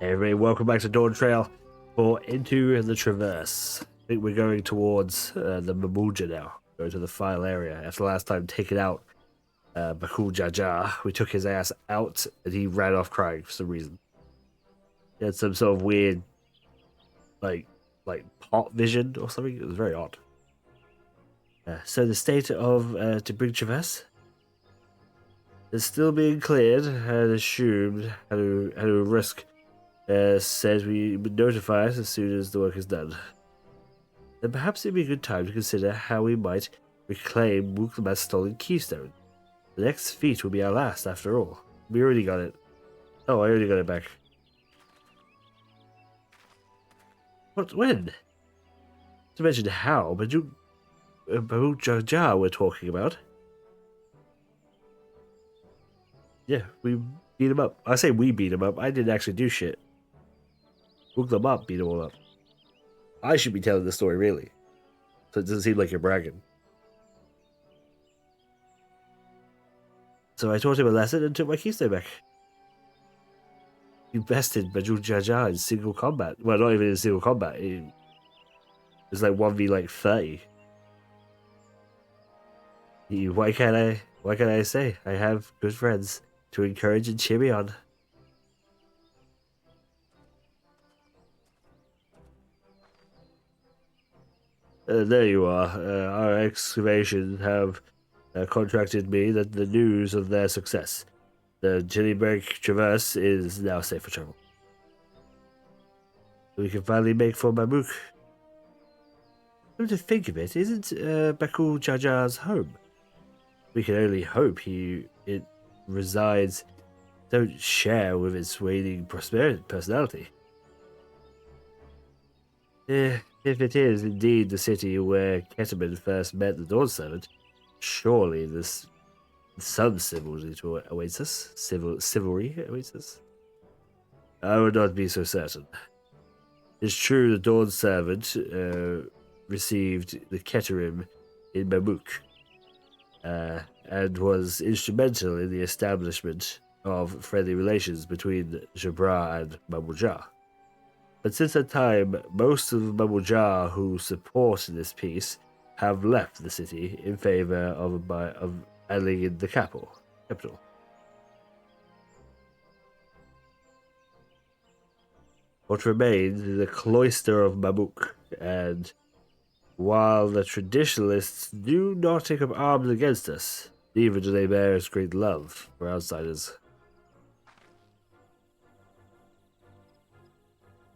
Hey everybody, welcome back to Dawntrail for Into the Traverse. I think we're going towards the Mamuja now. Going to the final area. After last time taking out Bakul Jaja, we took his ass out and he ran off crying for some reason. He had some sort of weird, like pot vision or something. It was very odd. So the state of Tabrig Traverse is still being cleared and assumed how to risk. Says we would notify us as soon as the work is done. Then perhaps it'd be a good time to consider how we might reclaim Wuklamat's stolen keystone. The next feat will be our last, after all. We already got it. Oh, I already got it back. What? When? To mention how, but you... Jaja we're talking about. Yeah, we beat him up. I say we beat him up. I didn't actually do shit. Wuklamat beat him all up. I should be telling the story, really. So it doesn't seem like you're bragging. So I taught him a lesson and took my keystone back. You bested Bajul Jaja in single combat. Well, not even in single combat. It was like 1v like 30. Why can't I say I have good friends to encourage and cheer me on? There you are. Our excavation have contracted me that the news of their success. The Jillyberg Traverse is now safe for travel. We can finally make for Mamuk. Come to think of it, isn't Bakul Jaja's home? We can only hope it resides, don't share with its waning personality. If it is indeed the city where Ketamon first met the Dawn Servant, surely some civilry awaits us. Civilry awaits us. I would not be so certain. It's true the Dawn Servant received the Keterim in Mamuk, and was instrumental in the establishment of friendly relations between Jabra and Mamuja. But since that time, most of Mamuja who support this peace have left the city in favor of battling in the capital. What remains is the cloister of Mamuk, and while the traditionalists do not take up arms against us, neither do they bear us great love for outsiders.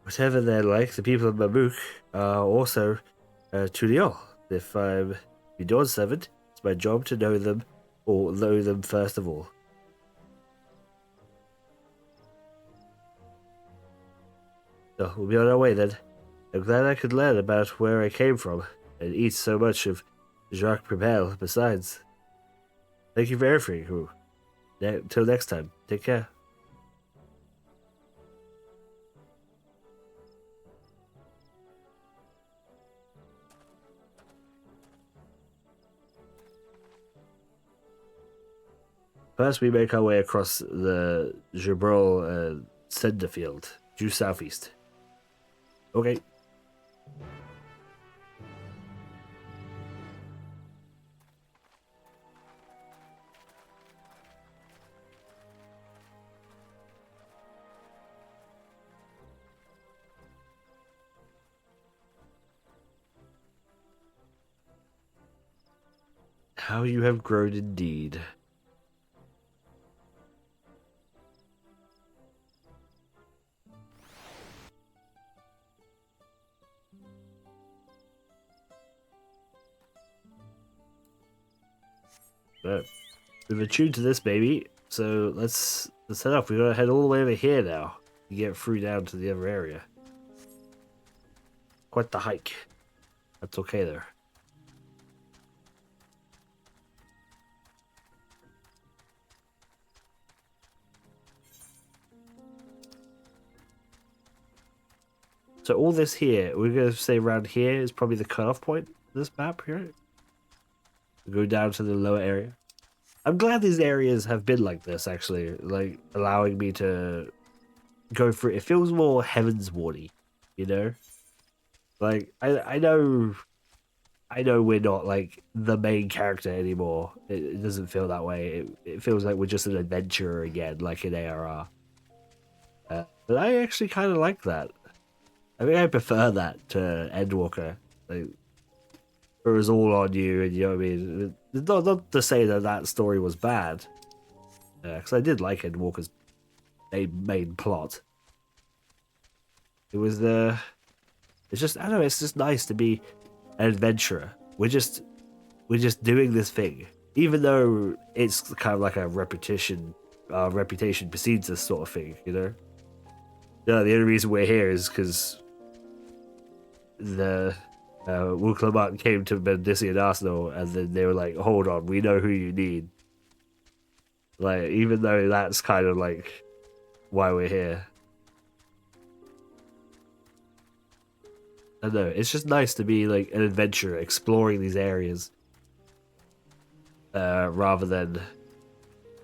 Whatever they're like, the people of Mamuk are also Tuliol. If I'm the Dawn Servant, it's my job to know them, or know them first of all. So we'll be on our way then. I'm glad I could learn about where I came from, and eat so much of Jacques Prepel besides. Thank you for everything, Till next time, take care. First, we make our way across the Gibrol Cinder Field, due southeast. Okay. How you have grown indeed. So, we've attuned to this baby, so let's head off. We gotta head all the way over here now to get through down to the other area. Quite the hike. That's okay there. So all this here, we're gonna say around here is probably the cutoff point of this map here. Go down to the lower area. I'm glad these areas have been like this, actually, like allowing me to go through. It feels more Heaven's Wardy, you know. Like I know we're not like the main character anymore. It doesn't feel that way. It feels like we're just an adventurer again, like in ARR. But I actually kind of like that. I think I prefer that to Endwalker. Like, it was all on you, and you know what I mean. Not to say that that story was bad, because I did like Endwalker's main plot. It was the. It's just I don't know. It's just nice to be an adventurer. We're just doing this thing, even though it's kind of like a repetition. Reputation precedes this sort of thing, you know. No, the only reason we're here is because the Wuklamart came to Mendisi and Arsenal, and then they were like, "Hold on, we know who you need." Like, even though that's kind of like why we're here. I don't know. It's just nice to be like an adventurer, exploring these areas, rather than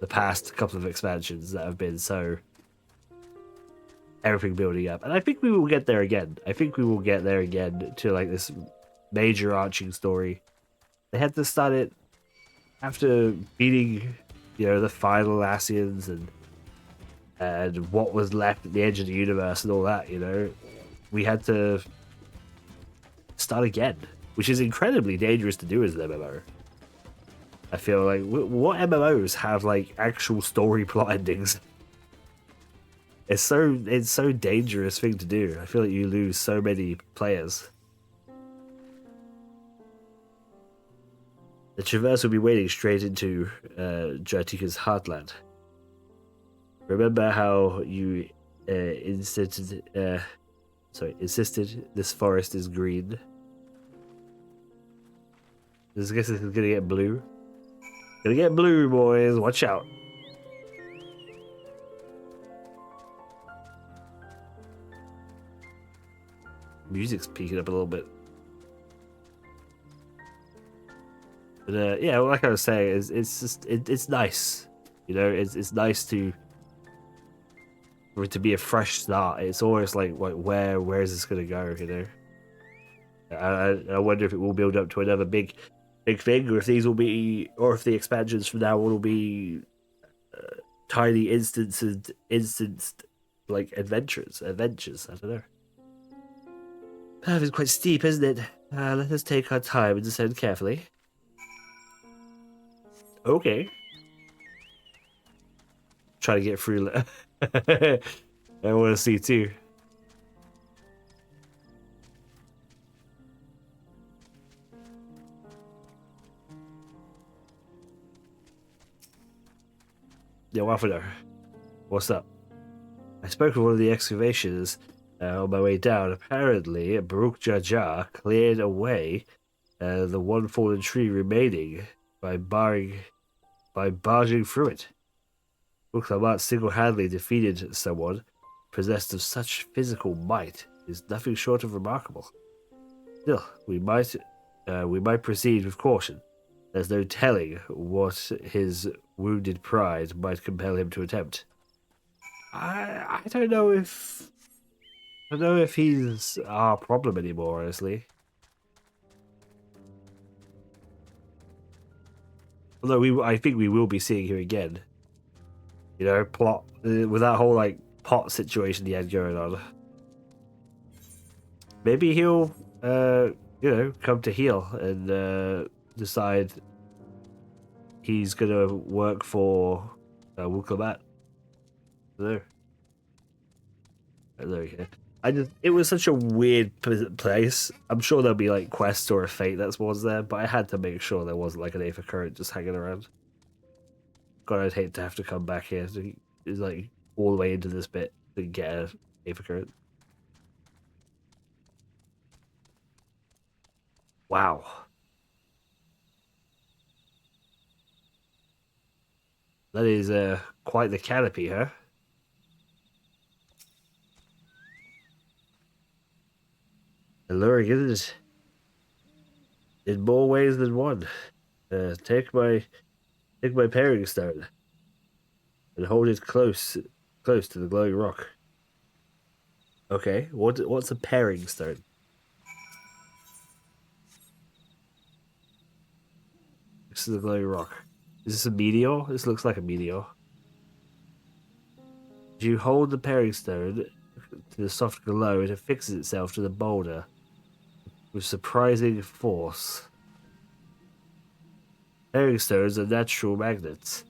the past couple of expansions that have been so everything building up. And I think we will get there again. I think we will get there again to like this major arching story. They had to start it after beating, you know, the final Asians and what was left at the edge of the universe and all that. You know, we had to start again, which is incredibly dangerous to do as an MMO. I feel like what MMOs have like actual story plot endings? It's so dangerous thing to do. I feel like you lose so many players. The Traverse will be wading straight into Jatika's heartland. Remember how you insisted this forest is green? I guess this is gonna get blue. Gonna get blue, boys. Watch out. Music's peaking up a little bit. But yeah, like I was saying, it's just it's nice. You know, it's nice for it to be a fresh start. It's always like where is this gonna go? You know, I wonder if it will build up to another big thing, or if these will be, or if the expansions from now on will be tiny instanced like adventures. I don't know. Path is quite steep, isn't it? Let us take our time and descend carefully. Okay. Try to get through. I want to see too. Yeah, Waffler. What's up? I spoke with one of the excavations on my way down. Apparently, Baruch Jaja cleared away the one fallen tree remaining by barging through it. Uklamat single-handedly defeated someone possessed of such physical might is nothing short of remarkable. Still, we might proceed with caution. There's no telling what his wounded pride might compel him to attempt. I don't know if he's our problem anymore, honestly. Although I think we will be seeing him again. You know, plot with that whole like pot situation he had going on. Maybe he'll, you know, come to heel and decide he's gonna work for Wuklamat. I don't know. It was such a weird place. I'm sure there'll be like quests or a fate that's was there, but I had to make sure there wasn't like an Aether Current just hanging around. God, I'd hate to have to come back here to like all the way into this bit to get a Aether Current. Wow. That is quite the canopy, huh? Alluring, isn't it? In more ways than one. Take my pairing stone and hold it close to the glowing rock. Okay, what's a pairing stone? This is a glowing rock. Is this a meteor? This looks like a meteor. You hold the pairing stone to the soft glow, it affixes itself to the boulder with surprising force. Pairing stones are natural magnets,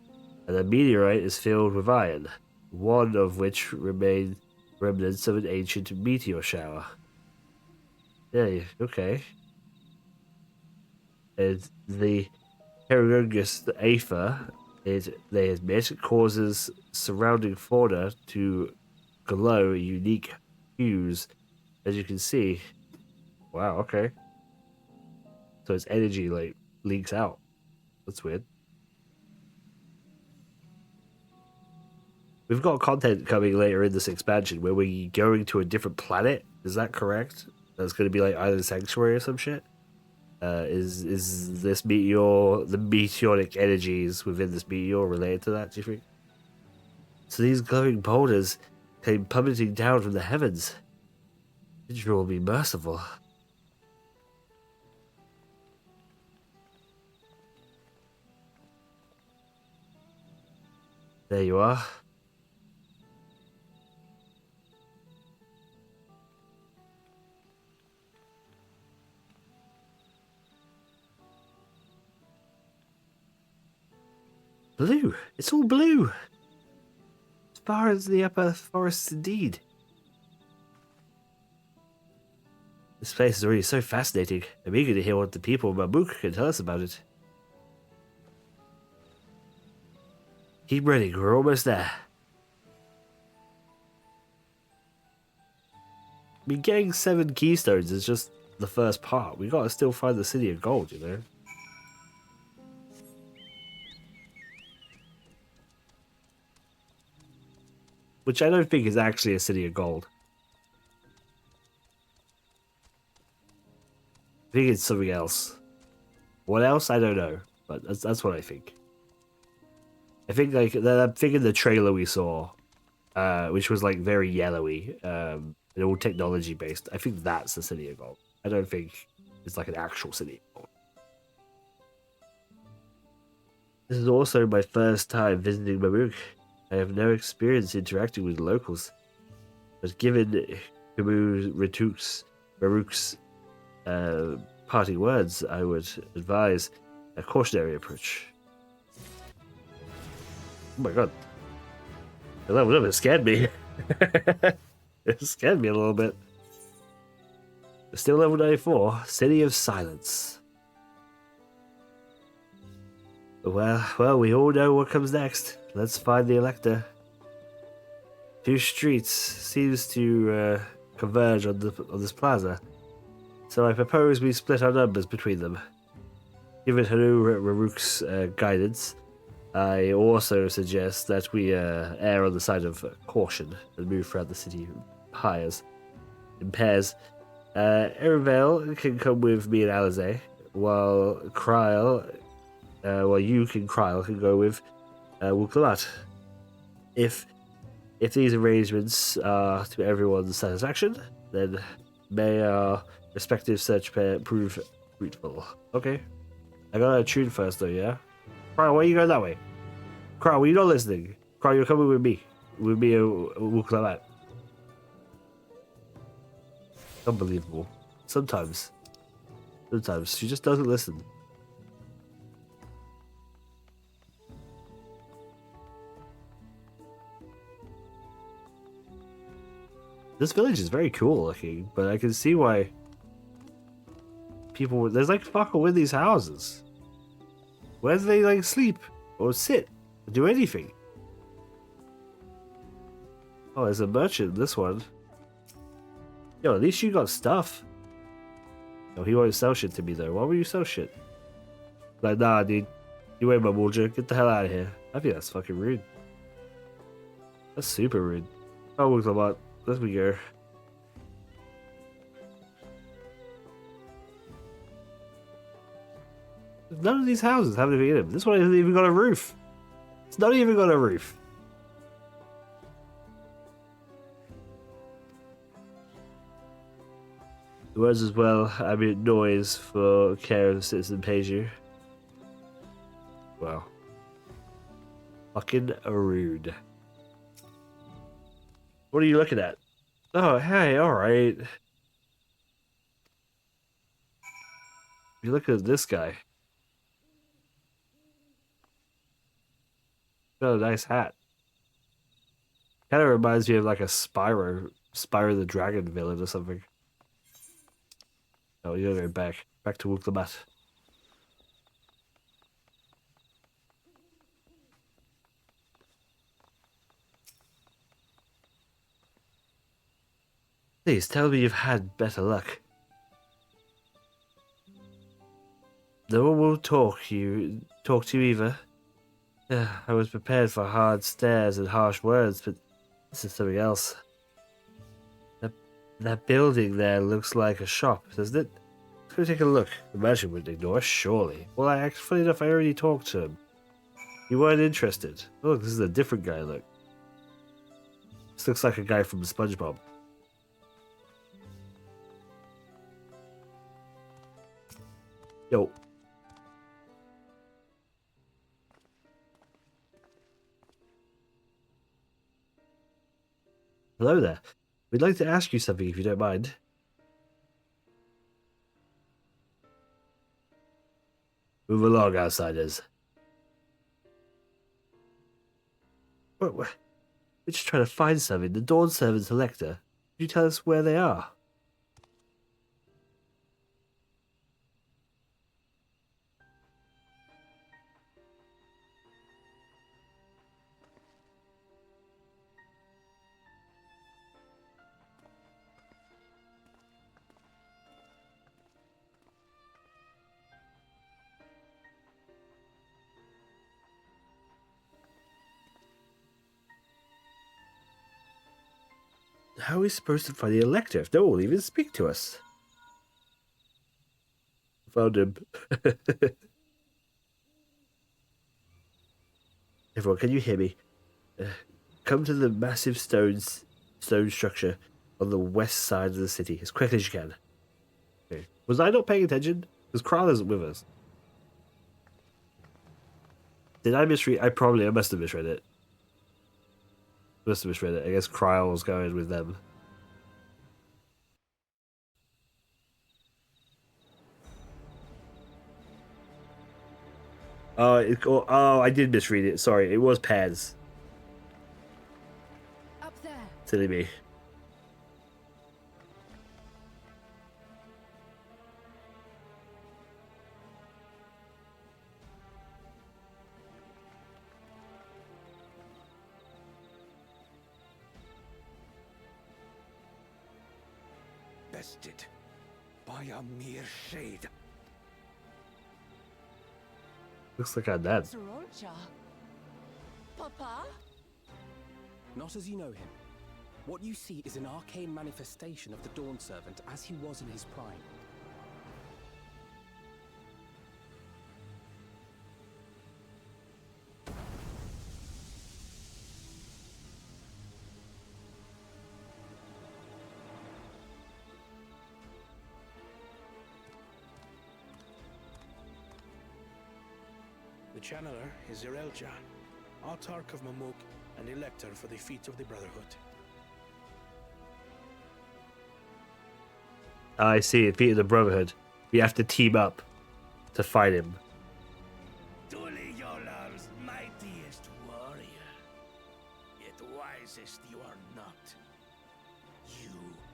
and a meteorite is filled with iron, one of which remains remnants of an ancient meteor shower. Yeah, okay. And the Herungus aether, they admit, causes surrounding fauna to glow unique hues, as you can see. Wow, okay. So its energy like leaks out. That's weird. We've got content coming later in this expansion where we're going to a different planet. Is that correct? That's going to be like Island Sanctuary or some shit. Is this meteor, the meteoric energies within this meteor related to that? Do you think? So these glowing boulders came plummeting down from the heavens. Israel will be merciful. There you are. Blue. It's all blue. As far as the upper forests, indeed. This place is already so fascinating. I'm eager to hear what the people of Mamuk can tell us about it. Keep ready, we're almost there. I mean, getting 7 keystones is just the first part. We gotta still find the city of gold, you know? Which I don't think is actually a city of gold. I think it's something else. What else? I don't know. But that's what I think. I think like I'm thinking the trailer we saw, which was like very yellowy, and all technology based. I think that's the city of gold. I don't think it's like an actual city of gold. This is also my first time visiting Mamuk. I have no experience interacting with locals, but given Maruk's parting words, I would advise a cautionary approach. Oh my god. That level up, it scared me. It scared me a little bit. Still level 94, City of Silence. Well, we all know what comes next. Let's find the Elector. 2 streets seems to converge on this plaza, so I propose we split our numbers between them. Given Hanu Raruk's guidance, I also suggest that we err on the side of caution and move throughout the city in pairs. Erevale can come with me and Alize, while you can go with Wuklamat. If these arrangements are to everyone's satisfaction, then may our respective search pair prove fruitful. Okay. I gotta tune first though, yeah? Cry, why are you going that way? Cry, were you not listening? Cry, you're coming with me. With me and Wuklamat. Unbelievable. Sometimes she just doesn't listen. This village is very cool looking, but I can see why people. There's like fuck all in these houses. Where do they like sleep or sit or do anything? Oh, there's a merchant. This one. Yo, at least you got stuff. No, he won't sell shit to me though. Why would you sell shit? Like, nah, dude. You ain't my Mulja. Get the hell out of here. I think that's fucking rude. That's super rude. Oh, looks a lot. Let's we go. None of these houses have anything in them. This one hasn't even got a roof. It's not even got a roof. The words as well, ambient noise for care of the citizen pays you. Wow. Fucking rude. What are you looking at? Oh, hey, alright. You look at this guy. Got a nice hat. Kind of reminds me of like a Spyro the Dragon villain or something. Oh, you're going back to Wuklamat. Please tell me you've had better luck. No one will talk to you either. I was prepared for hard stares and harsh words, but this is something else. That building there looks like a shop, doesn't it? Let's go take a look. The merchant wouldn't ignore us, surely. Well, funny enough, I already talked to him. You weren't interested. Look, this is a different guy, look. This looks like a guy from SpongeBob. Yo. Hello there. We'd like to ask you something if you don't mind. Move along, outsiders. We're just trying to find something. The Dawn servants Elector. Could you tell us where they are? How are we supposed to find the Elector if no one will even speak to us? Found him. Everyone, can you hear me? Come to the massive stone structure on the west side of the city as quickly as you can. Okay. Was I not paying attention? Because Kral isn't with us. Did I misread? I must have misread it. Must have misread it. I guess Kral was going with them. Oh, I did misread it. Sorry, it was Paz. Up there. Silly me. Bested by a mere shade. Looks like I'm dead. Papa? Not as you know him. What you see is an arcane manifestation of the Dawn Servant as he was in his prime. The channeler is Irelja, Autarch of Mamuk and Elector for the feet of the Brotherhood. I see. Feet of the Brotherhood. We have to team up to fight him. Truly Yolar's mightiest warrior, yet wisest you are not. You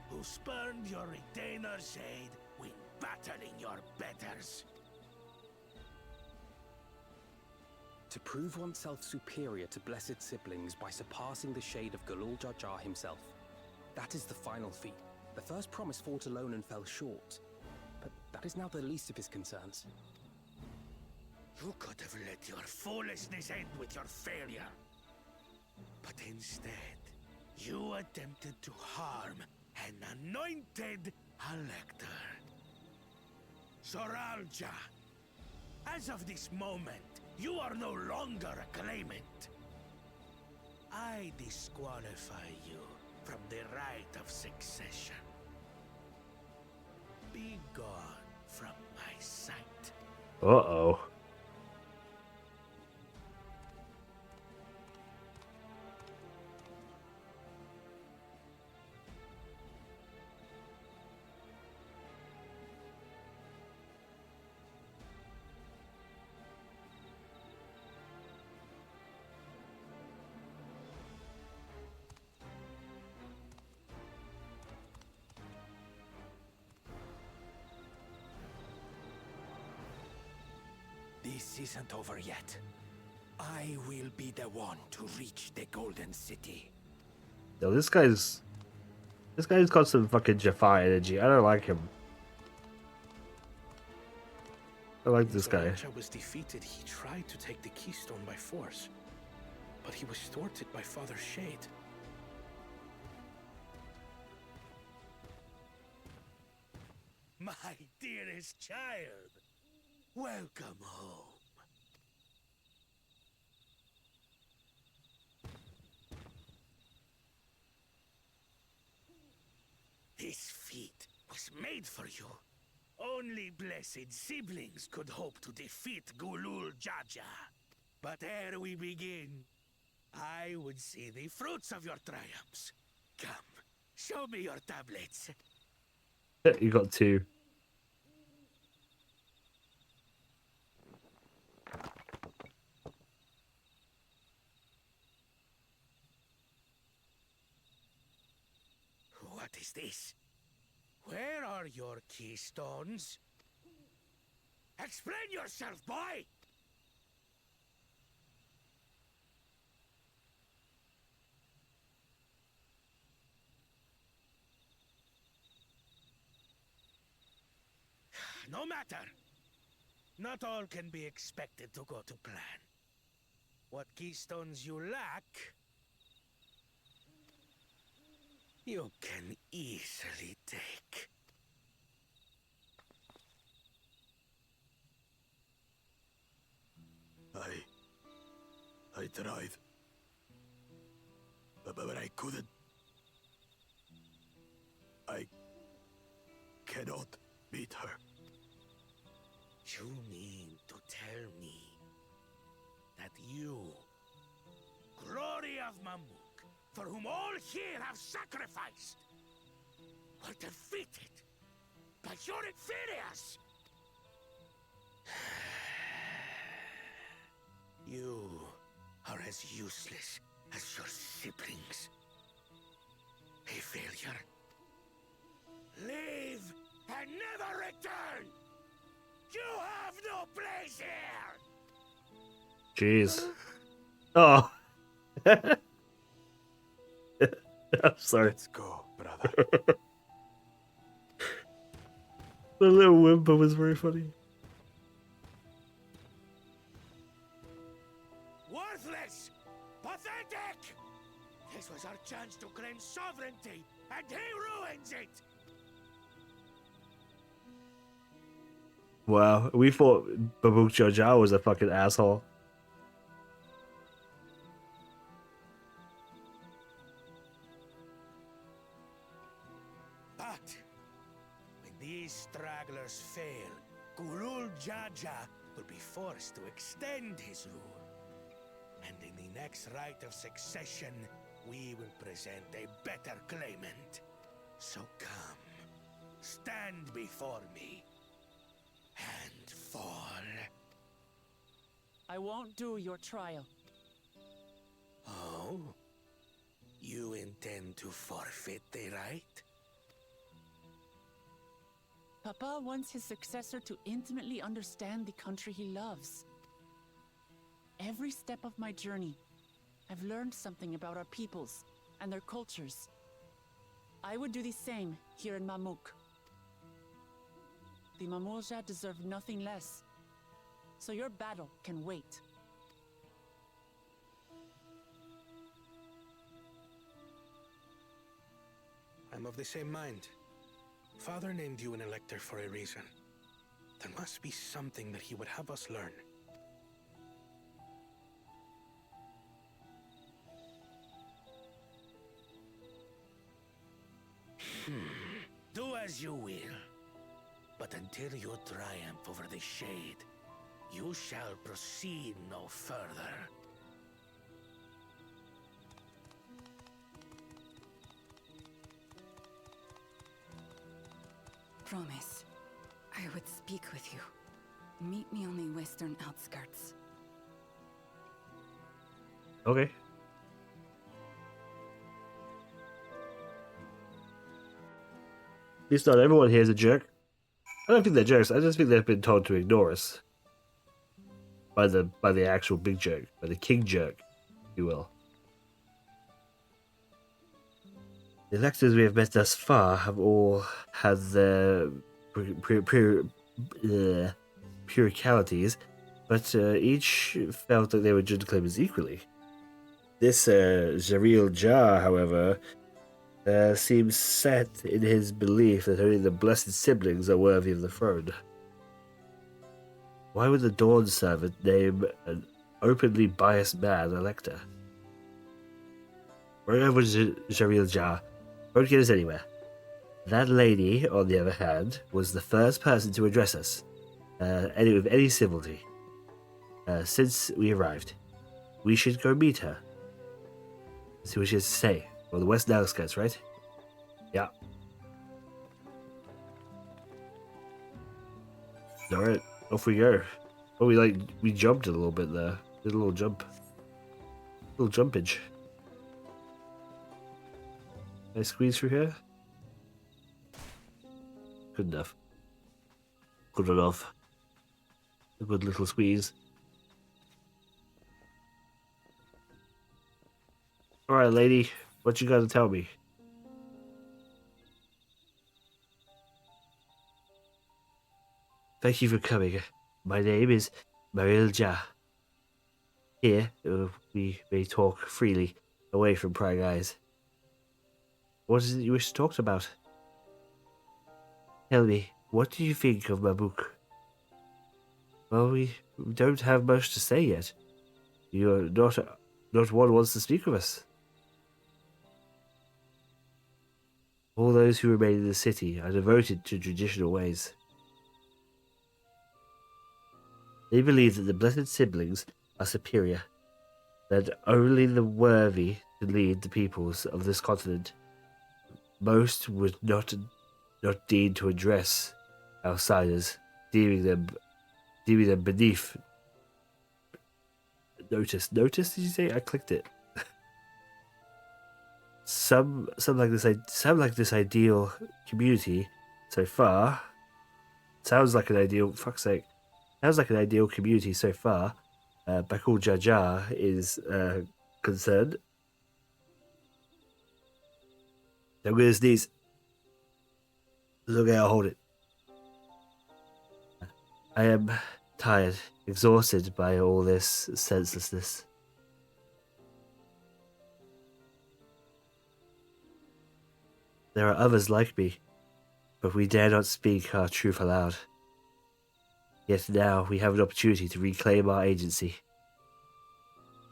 who spurned your Retainer's aid when battling your betters. To prove oneself superior to blessed siblings by surpassing the shade of Galul Jar Jar himself. That is the final feat. The first promise fought alone and fell short. But that is now the least of his concerns. You could have let your foolishness end with your failure. But instead, you attempted to harm an anointed Elector. Soralja, as of this moment, you are no longer a claimant. I disqualify you from the right of succession. Uh-oh. This isn't over yet. I will be the one to reach the Golden City. Yo, this guy's got some fucking Jafar energy. I don't like him. I like this guy. When Zerelcha was defeated, he tried to take the keystone by force, but he was thwarted by Father Shade. My dearest child, welcome home. This feat was made for you. Only blessed siblings could hope to defeat Gulul Jaja. But ere we begin, I would see the fruits of your triumphs. Come, show me your tablets. You got two. What is this? Where are your keystones? Explain yourself, boy! No matter. Not all can be expected to go to plan. What keystones you lack, you can easily take. I tried. But I couldn't. I cannot beat her. You mean to tell me that you, glory of Mamuk, for whom all here have sacrificed, were defeated by your inferiors? You are as useless as your siblings. A failure. Leave and never return! You have no place here! Jeez. Oh. I'm sorry. Let's go, brother. The little whimper was very funny. Worthless! Pathetic! This was our chance to claim sovereignty, and he ruins it! Wow, we thought Babuk Joja was a fucking asshole. But when these stragglers fail, Gulul Jaja will be forced to extend his rule. And in the next rite of succession, we will present a better claimant. So come, stand before me, and fall. I won't do your trial. Oh? You intend to forfeit the right? Papa wants his successor to intimately understand the country he loves. Every step of my journey, I've learned something about our peoples and their cultures. I would do the same here in Mamuk. The Mamulja deserve nothing less, so your battle can wait. I'm of the same mind. Father named you an elector for a reason. There must be something that he would have us learn. Do as you will. But until you triumph over the Shade, you shall proceed no further. Promise, I would speak with you. Meet me on the western outskirts. Okay. At least not everyone here is a jerk. I don't think they're jerks. I just think they've been told to ignore us by the actual big jerk, by the king jerk, if you will. The electors we have met thus far have all had their puricalities, but each felt that they were judged claimants equally. This Jaril Jar, however, seems set in his belief that only the blessed siblings are worthy of the throne. Why would the Dawn servant name an openly biased man elector? Wherever Jaril Jar won't get us anywhere. That lady, on the other hand, was the first person to address us, with any civility, since we arrived. We should go meet her. See what she has to say. Well, the west outskirts, right? Yeah. Alright, off we go. Oh, we jumped a little bit there. Did a little jump. Little jumpage. Can I squeeze through here? Good enough. Good enough. A good little squeeze. Alright, lady. What you got to tell me? Thank you for coming. My name is Maril Jah. Here, we may talk freely, away from prying eyes. What is it you wish to talk about? Tell me, what do you think of Mabuk? Well, we don't have much to say yet. You're not one wants to speak with us. All those who remain in the city are devoted to traditional ways. They believe that the blessed siblings are superior, that only the worthy can lead the peoples of this continent. Most would not deign to address outsiders, deeming them beneath. Notice? Did you say? I clicked it. Some like this ideal community so far. Sounds like an ideal. Fuck's sake. Sounds like an ideal community so far. Bakul Jaja is concerned. I'm gonna sneeze. Look how I hold it. I am tired, exhausted by all this senselessness. There are others like me, but we dare not speak our truth aloud. Yet now we have an opportunity to reclaim our agency.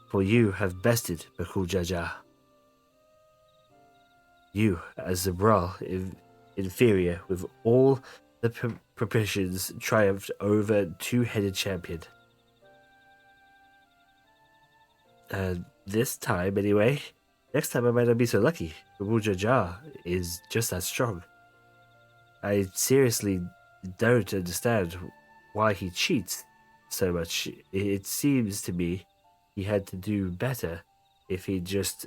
For you have bested Bakul Jaja. You, as Zabral, inferior with all the proportions, triumphed over two-headed champion. This time, anyway. Next time I might not be so lucky. Bakul Jaja is just as strong. I seriously don't understand why he cheats so much. It seems to me he had to do better if he just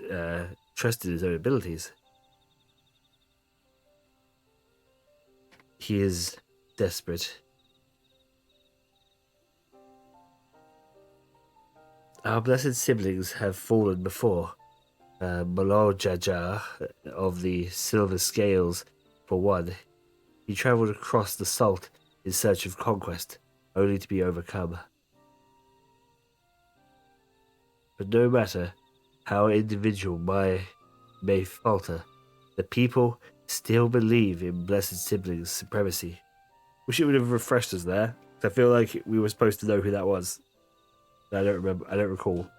trusted his own abilities. He is desperate. Our blessed siblings have fallen before. Malor Jaja of the Silver Scales, for one. He travelled across the salt in search of conquest, only to be overcome. But no matter how an individual may falter, the people still believe in blessed siblings' supremacy. Wish it would have refreshed us there. I feel like we were supposed to know who that was. I don't remember. I don't recall.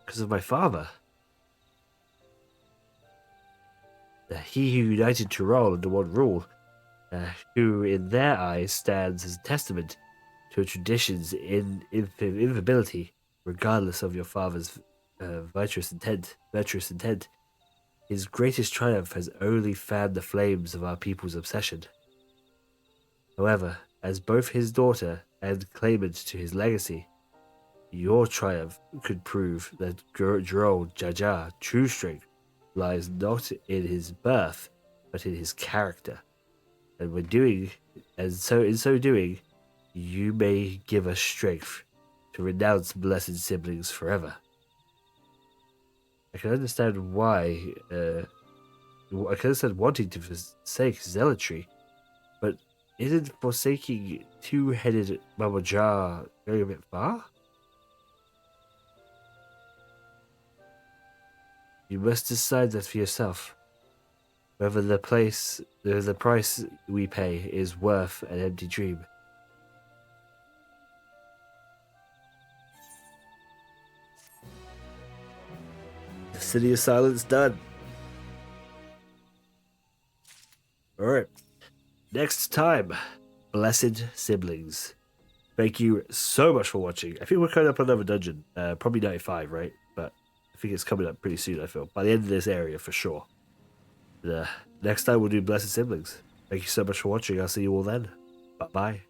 Because of my father. He who united Tyrol under one rule. who in their eyes stands as a testament to a tradition's inviolability, regardless of your father's virtuous intent. His greatest triumph has only fanned the flames of our people's obsession. However, as both his daughter and claimant to his legacy, your triumph could prove that Droll Jaja true strength lies not in his birth, but in his character. And in so doing, you may give us strength to renounce blessed siblings forever. I can understand why. I can understand wanting to forsake zealotry, but isn't forsaking two-headed Mamajar going a bit far? You must decide that for yourself. Whether the price we pay is worth an empty dream. The City of Silence done. Alright. Next time, Blessed Siblings. Thank you so much for watching. I think we're coming up on another dungeon. Probably 95, right? But I think it's coming up pretty soon, I feel. By the end of this area, for sure. Next time we'll do Blessed Siblings. Thank you so much for watching. I'll see you all then. Bye-bye.